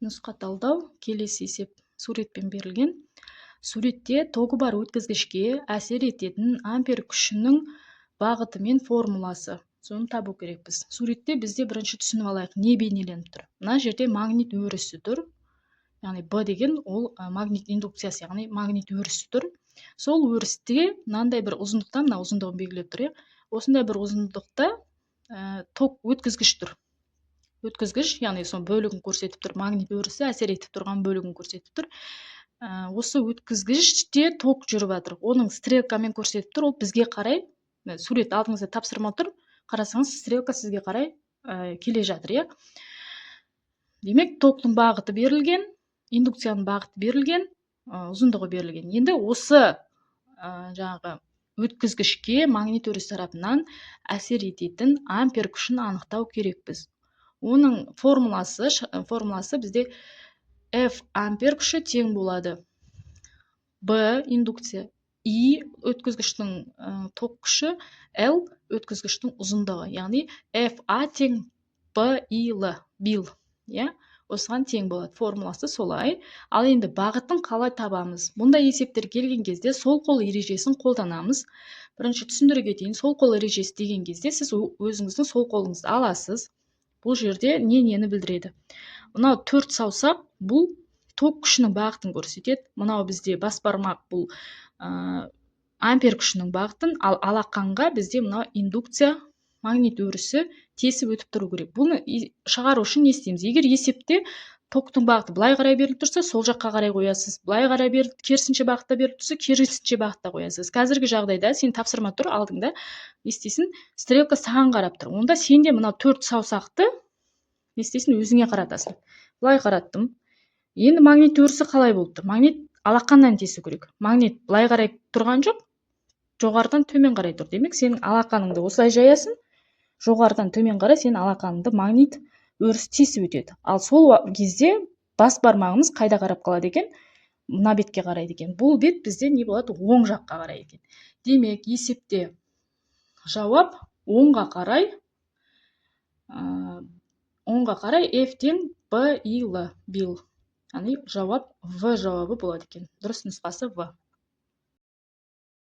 Нұсқа талдау келесі есеп суретпен берілген. Суретте тогы бар өткізгішке әсер ететін ампер күшінің бағыты мен формуласы. Соны табу керекпіз. Суретте бізде бірінші түсініп алайық, не бейнеленіп тұр. Мына жерде магнит өрісі тұр. Яғни B деген ол магнит индукциясы, яғни магнит өрісі тұр. Сол өрісте мынандай бір ұзындықта, мына ұзындығын белгілеп тұр. Осындай бір ұзындықта ток өткізгіш тұр. Өткізгіш, яғни сон бөлігін көрсетіп тұр, магнит өрісі әсер етіп тұрған бөлігін көрсетіп тұр. Осы өткізгіште ток жүріп жатыр. Оның стрелкамен көрсетіп тұр, ол бізге қарай, сурет алдыңызда тапсырма тұр, қарасаңыз стрелка сізге қарай келе жатыр. Демек, токтың бағыты берілген, индукцияның бағыты берілген, ұзындығы берілген. Енді осы жаңағы өткізгішке магнит өрісі тарапынан әсер ететін ампер күшін анықтау керекпіз. Оның формуласы бізде F ампер күші тең болады. B индукция, I өткізгіштің ток күші, L өткізгіштің ұзындығы. Яғни FA тең BIL. Осыған тең болады. Формуласы солай. Ал енді бағытын қалай табамыз? Мұндай есептер келген кезде сол қол ережесін қолданамыз. Бірінші түсіндіре кетейін. Сол қол ережесі деген кезде сіз өзіңіздің сол қолыңызды аласыз. Бұл жерде нені білдіреді? Мынау 4 саусақ бұл ток күшінің бағытын көрсетеді. Мынау бізде бас бармақ бұл ампер күшінің бағытын, ал алақанға бізде мынау индукция магнит өрісі тесіп өтіп тұру керек. Бұны шығару үшін не істейміз? Егер есепте токтың бағыты былай қарай беріліп тұрса, сол жаққа қарай қоясыз. Былай қарай беріліп, керісінше бағытта беріліп тұрса, керісінше бағытта қоясыз. Қазіргі жағдайда сен тапсырма тұр алдыңда, не істейсің? Стрелка саған қарап тұр. Онда сен де мына 4 саусақты не істейсің? Өзіңе қаратасың. Былай қараттым. Енді магнит өрісі қалай болды? Магнит алақаннан тесу керек. Магнит былай қарай тұрған жоқ, жоғарыдан төмен қарай тұр. Демек, сенің алақаныңды осылай жаясың, жоғарыдан төмен қарай сен алақаныңды магнит өрісі тесіп өтеді. Ал сол кезде бас бармағымыз қайда қарап қалады екен? Мына бетке қарайды екен. Бұл бет бізде не болады? Оң жаққа қарайды екен. Демек, есепте жауап оңға қарай F тең BIL. Яғни жауап В жауабы болады екен. Дұрыс нұсқасы В.